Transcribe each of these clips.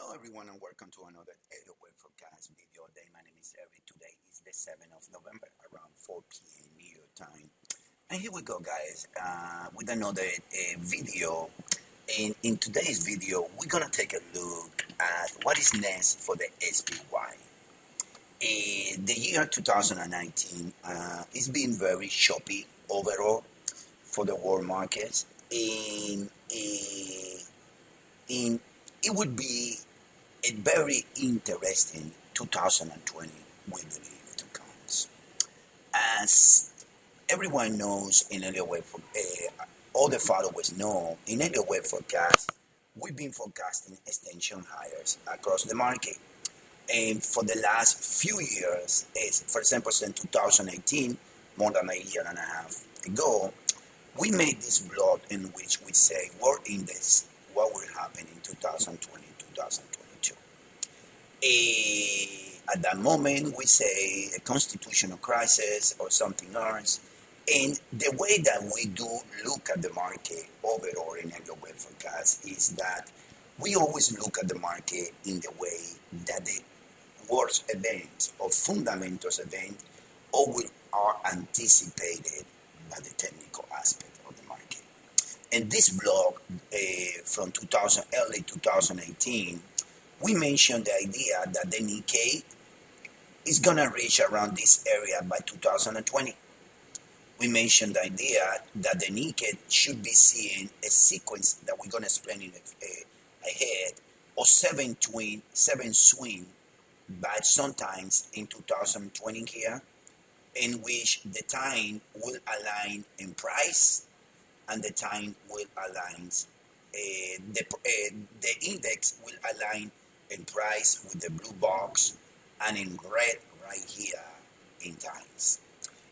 Hello everyone and welcome to another Elliott Wave Forecast video day. My name is Eric. Today is the 7th of November around 4 p.m. New York time. And here we go guys with another video. And in today's video we're going to take a look at what is next for the SPY. The year 2019 is been very choppy overall for the world markets. And it would be a very interesting 2020, we believe, to come. As everyone knows in Elliott Wave, all the followers know, in Elliott Wave Forecast, we've been forecasting extension higher across the market. And for the last few years, for example, since 2018, more than a year and a half ago, we made this blog in which we say world index, what will happen in 2020, 2022. At that moment, we say a constitutional crisis or something else. And the way that we do look at the market overall in Elliott Wave Forecast is that we always look at the market in the way that the worst events or fundamentals event always are anticipated by the technical aspect of the market. In this blog from early 2018, we mentioned the idea that the Nikkei is going to reach around this area by 2020. We mentioned the idea that the Nikkei should be seeing a sequence that we're going to explain in ahead of seven swing, but sometimes in 2020 here, in which the time will align in price and the time will align, the index will align in price with the blue box and in red right here in times.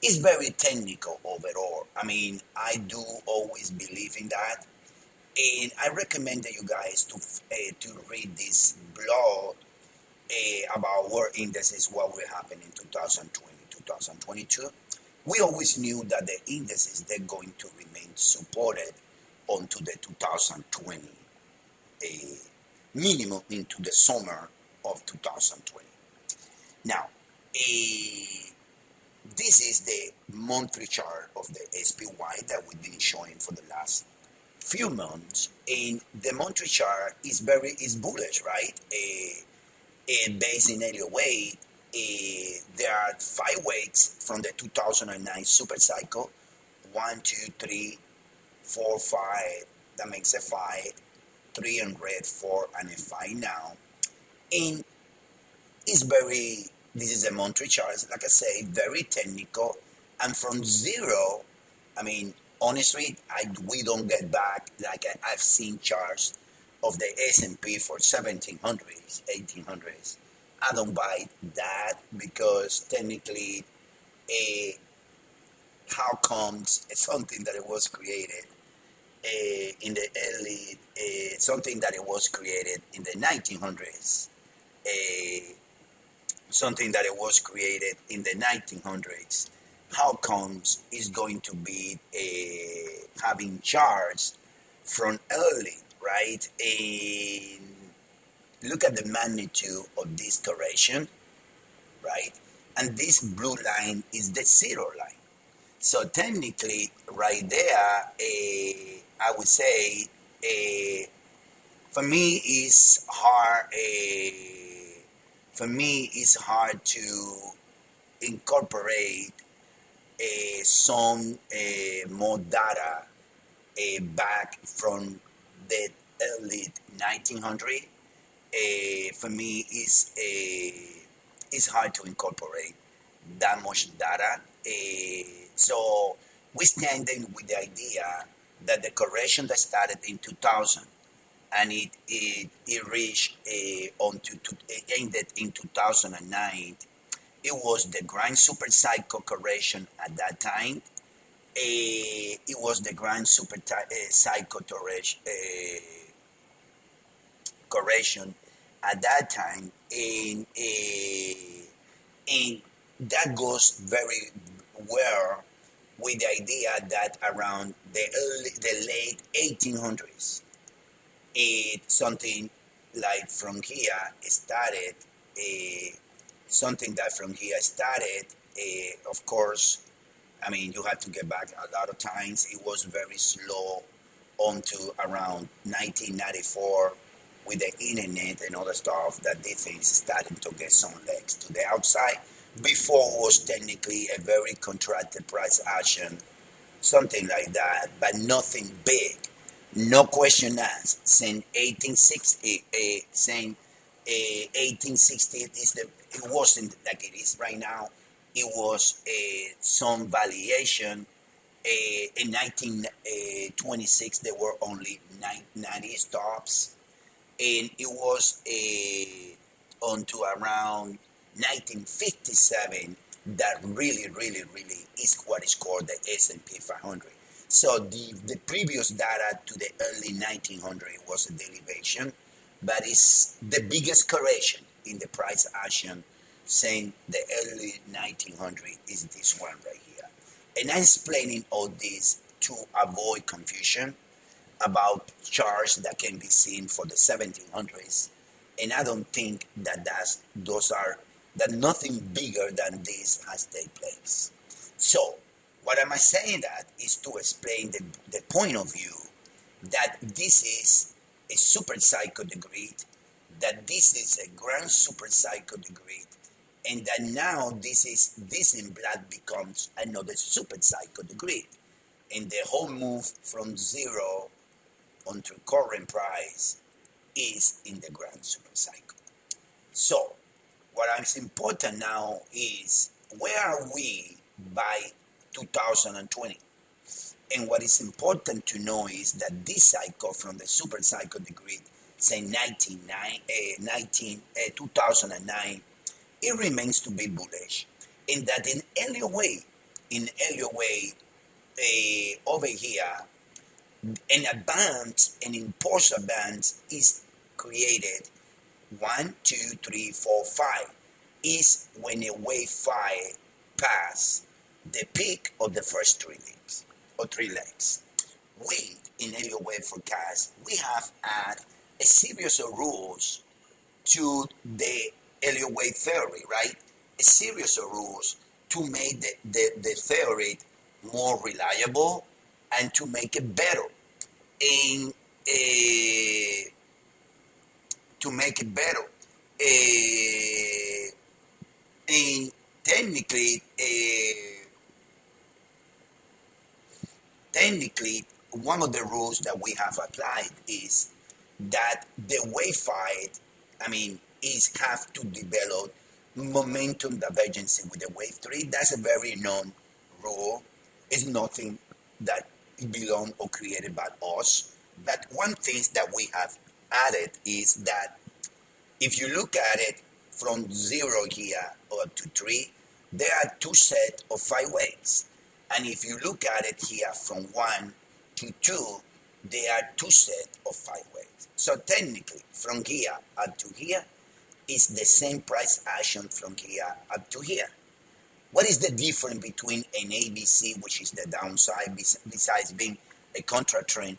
It's very technical overall. I mean, I do always believe in that, and I recommend you guys to read this blog about world indices, what will happen in 2020, 2022. We always knew that the indices, they're going to remain supported onto the 2020 minimum into the summer of 2020. Now, this is the monthly chart of the SPY that we've been showing for the last few months, and the monthly chart is bullish, right? Based in Elliott Wave, there are 5 weights from the 2009 super cycle. 1, 2, 3, 4, 5. That makes a 5. 3 in red, 4 and a 5 now. And this is a monthly chart, like I say, very technical. And from zero, I mean, honestly, we don't get back. Like I've seen charts of the S&P for 1700s, 1800s. I don't buy that because technically, how comes something that it was created in the early, something that it was created in the 1900s, something that it was created in the 1900s, how comes it's going to be having charts from early, right? And look at the magnitude of this correction, right? And this blue line is the zero line. So technically, right there, I would say, for me, it's hard. For me, it's hard to incorporate some more data back from the early 1900. For me, it's hard to incorporate that much data. So we standing with the idea that the correction that started in 2000 and it reached ended in 2009. It was the grand super cycle correction at that time. It was the grand super cycle correction at that time, and that goes very well with the idea that around the late 1800s, something like from here started something that from here started, of course, I mean, you had to get back a lot of times. It was very slow onto around 1994 with the internet and other stuff that these things started to get some legs to the outside. Before was technically a very contracted price action, something like that, but nothing big. No question asked. Saying 1860, saying 1860 is the. It wasn't like it is right now. It was some variation. In 1926, there were only 90 stops, and it was on to around 1957 that really is what is called the S&P 500. So the previous data to the early 1900 was a derivation, but it's the biggest correction in the price action saying the early 1900 is this one right here. And I'm explaining all this to avoid confusion about charts that can be seen for the 1700s, and I don't think that that nothing bigger than this has taken place. So what am I saying that is to explain the point of view that this is a super cycle degree, that this is a grand super cycle degree, and that now this in black becomes another super cycle degree, and the whole move from zero onto current price is in the grand super cycle. So what is important now is where are we by 2020? And what is important to know is that this cycle from the super cycle degree, say 2009, it remains to be bullish. In that in Elliott Wave, over here, an advance, an impulsor band is created. 1, 2, 3, 4, 5 is when a wave 5 pass the peak of the first three legs or three legs. We in Elliott Wave Forecast, we have added a series of rules to the Elliott Wave theory, right? A series of rules to make the theory more reliable and to make it better. And to make it better. And technically, one of the rules that we have applied is that the wave fight, I mean, is have to develop momentum divergence with the wave 3. That's a very known rule. It's nothing that belong or created by us. But one thing that we have added is that if you look at it from 0 here up to 3, there are two sets of 5 waves. And if you look at it here from 1 to 2, there are two sets of 5 waves. So technically, from here up to here is the same price action from here up to here. What is the difference between an ABC, which is the downside, besides being a contra trend,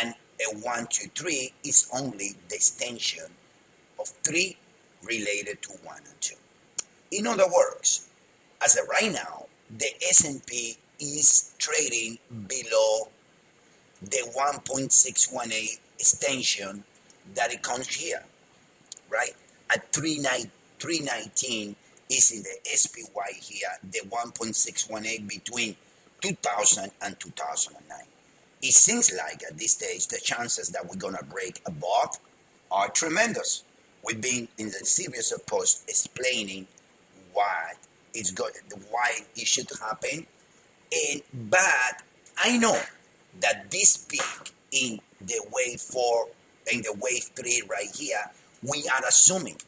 and a 1, 2, 3 is only the extension of 3 related to 1 and 2. In other words, as of right now, the S&P is trading below the 1.618 extension that it comes here, right? At 319 is in the SPY here, the 1.618 between 2000 and 2009. It seems like at this stage the chances that we're gonna break above are tremendous. We've been in the series of posts explaining why it should happen, but I know that this peak in the wave 4 and the wave 3 right here, we are assuming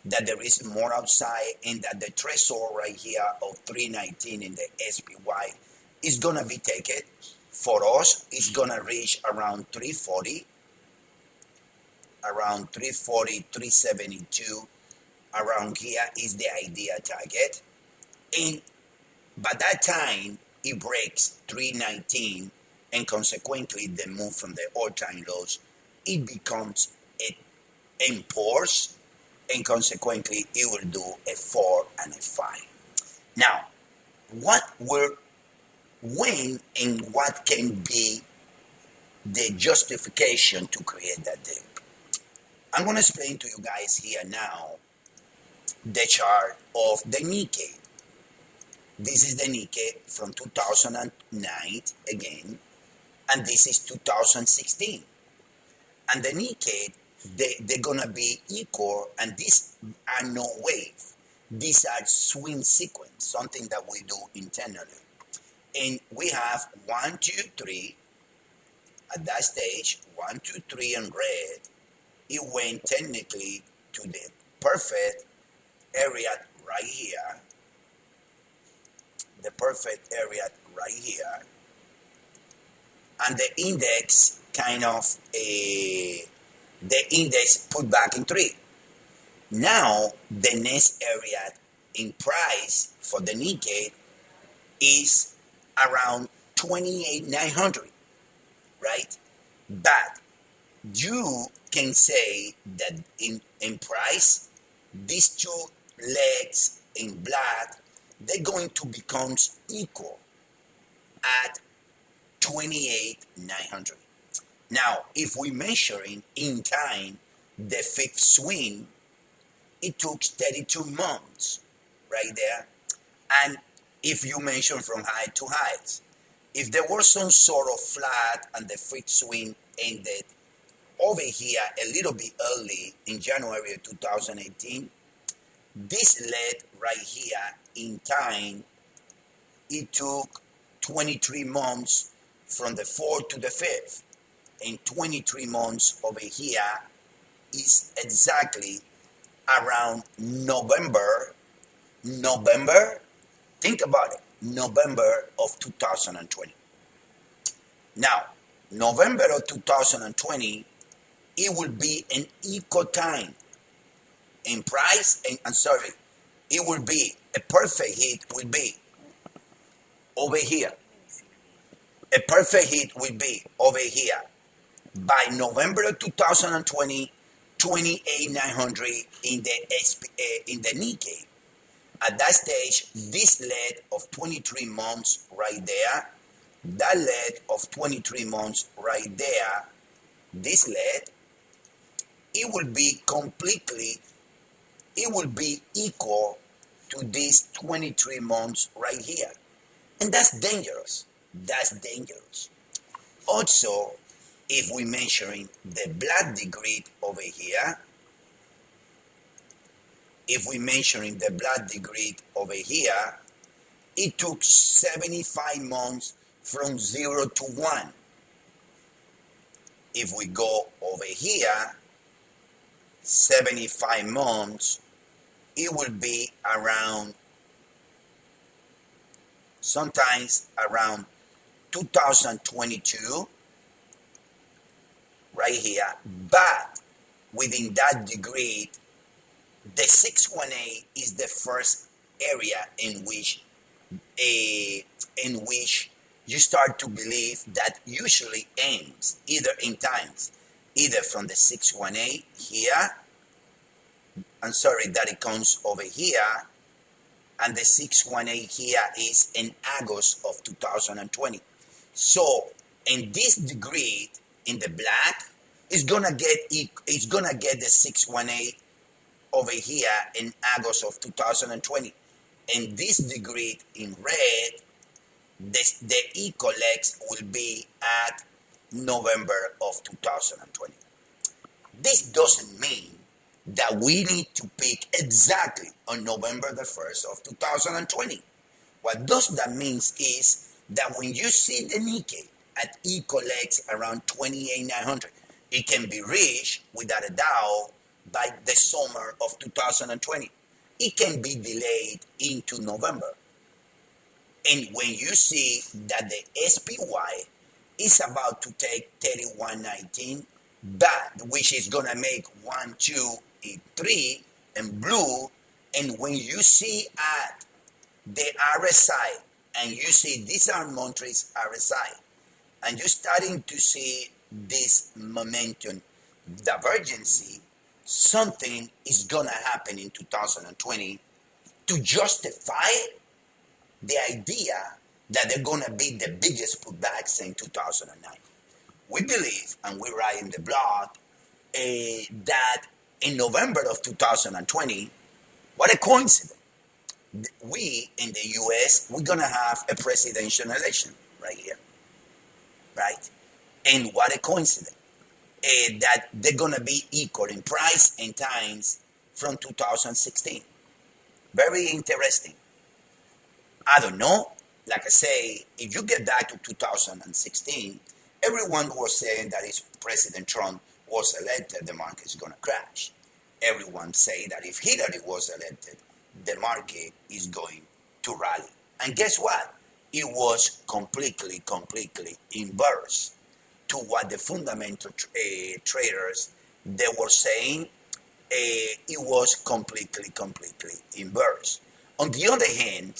that there is more outside and that the threshold right here of 319 in the SPY is gonna be taken. For us, it's gonna reach around 340, around 340, 372. Around here is the idea target. And by that time, it breaks 319, and consequently, the move from the all-time lows, it becomes a imports, and consequently it will do a 4 and a 5. Now, when and what can be the justification to create that dip? I'm going to explain to you guys here now the chart of the Nikkei. This is the Nikkei from 2009 again, and this is 2016. And the Nikkei, they're going to be equal, and these are no wave. These are swing sequence, something that we do internally. And we have 1, 2, 3 at that stage, 1, 2, 3 in red. It went technically to the perfect area right here, the perfect area right here, and the index kind of the index put back in 3. Now the next area in price for the Nikkei is around 28,900, right? But you can say that in price, these two legs in black, they're going to become equal at 28,900. Now, if we measuring in time the fifth swing, it took 32 months right there. And if you measure from high to highs, if there was some sort of flat and the fifth swing ended over here a little bit early in January of 2018, this led right here in time, it took 23 months from the 4th to the 5th, and 23 months over here is exactly around November, think about it, November of 2020. Now, November of 2020, it will be an equal time in price, and I'm sorry, it will be a perfect hit will be over here. A perfect hit will be over here by November of 2020, 28,900 in the Nikkei. At that stage, this lead of 23 months right there, that lead of 23 months right there, this lead, it will be completely, it will be equal to this 23 months right here. And that's dangerous. That's dangerous. Also, if we're measuring the black degree over here, if we're measuring the black degree over here, it took 75 months from 0 to 1. If we go over here, 75 months, it will be around, sometimes around 2022, right here. But within that degree, the 618 is the first area in which you start to believe that usually ends either in times, either from the 618 here, I'm sorry, that it comes over here, and the 618 here is in August of 2020. So in this degree in the black, it's gonna get the 618 over here in August of 2020. And this degree in red, the equal legs will be at November of 2020. This doesn't mean that we need to peak exactly on November the 1st of 2020. What does that means is that when you see the Nikkei at equal legs around 28,900, it can be reached without a doubt by the summer of 2020. It can be delayed into November. And when you see that the SPY is about to take 3119, but which is gonna make 1, 2, 3 in blue, and when you see at the RSI and you see these are Montrese RSI, and you're starting to see this momentum divergency, something is gonna happen in 2020 to justify the idea that they're gonna be the biggest putbacks in 2009. We believe, and we write in the blog, that in November of 2020, what a coincidence. We in the US, we're gonna have a presidential election right here, right? And what a coincidence that they're gonna be equal in price and times from 2016. Very interesting. I don't know. Like I say, if you get back to 2016, everyone was saying that if President Trump was elected, the market is going to crash. Everyone say that if Hillary was elected, the market is going to rally. And guess what? It was completely inverse to what the fundamental traders they were saying. It was completely inverse. On the other hand,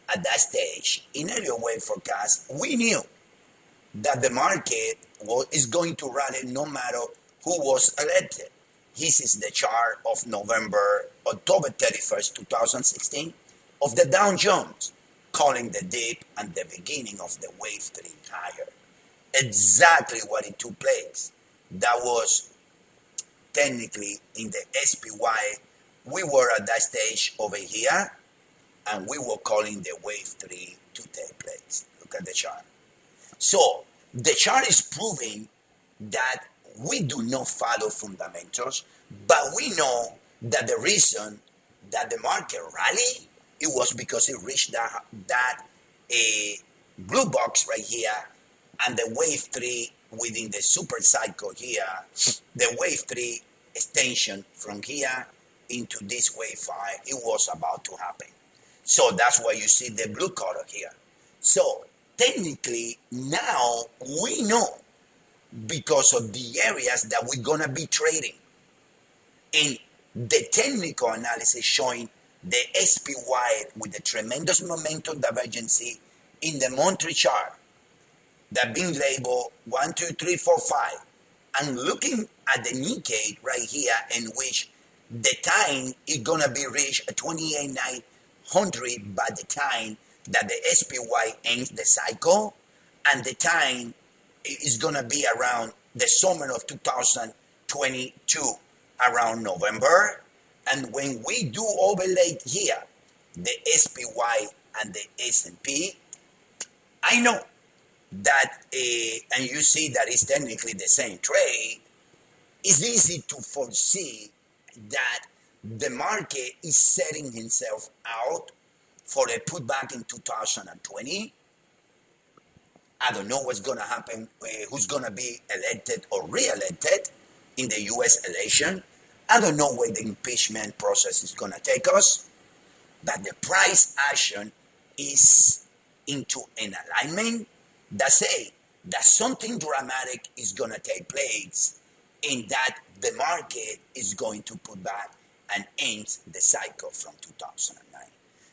at that stage, in Elliott Wave Forecast, we knew that the market is going to rally no matter who was elected. This is the chart of October 31st, 2016, of the Dow Jones, calling the dip and the beginning of the wave 3 higher. Exactly what it took place. That was technically in the SPY. We were at that stage over here, and we were calling the wave 3 to take place. Look at the chart. So the chart is proving that we do not follow fundamentals, but we know that the reason that the market rallied, it was because it reached that blue box right here, and the wave 3 within the super cycle here, the wave 3 extension from here into this wave 5, it was about to happen. So that's why you see the blue color here. So technically now we know, because of the areas that we're gonna be trading, and the technical analysis showing the SPY with the tremendous momentum divergency in the monthly chart that being labeled 1, 2, 3, 4, 5, and looking at the Nikkei right here, in which the time is gonna be reached at 28,900 by the time that the SPY ends the cycle, and the time is gonna be around the summer of 2022, around November. And when we do overlay here the SPY and the S&P, I know that, and you see that it's technically the same trade, it's easy to foresee that the market is setting himself out for a putback in 2020. I don't know what's going to happen, who's going to be elected or re-elected in the U.S. election. I don't know where the impeachment process is going to take us, but the price action is into an alignment that say that something dramatic is going to take place, in that the market is going to put back and end the cycle from 2009.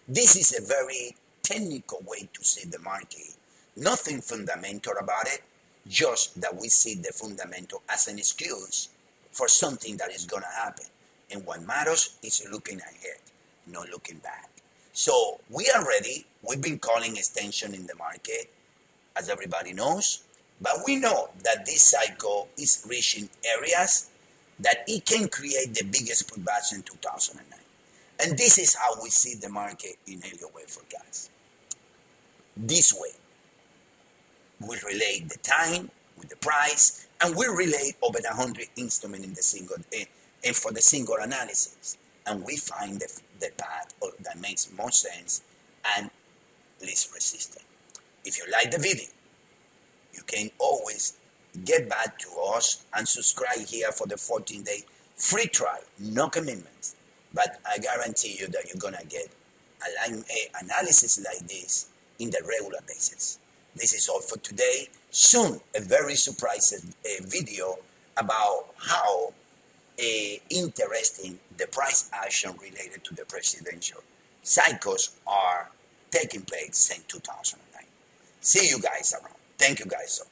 This is a very technical way to see the market. Nothing fundamental about it, just that we see the fundamental as an excuse for something that is going to happen. And what matters is looking ahead, not looking back. So we are ready. We've been calling extension in the market, as everybody knows, but we know that this cycle is reaching areas that it can create the biggest pullbacks in 2009. And this is how we see the market in Elliott Wave Forecast. This way, we relate the time with the price, and we relate over the 100 instruments in the single, and for the single analysis, and we find the path that makes more sense and least resistant. If you like the video, you can always get back to us and subscribe here for the 14-day free trial, no commitments. But I guarantee you that you're gonna get analysis like this in the regular basis. This is all for today. Soon, a very surprising video about how interesting the price action related to the presidential cycles are taking place in 2009. See you guys around. Thank you guys so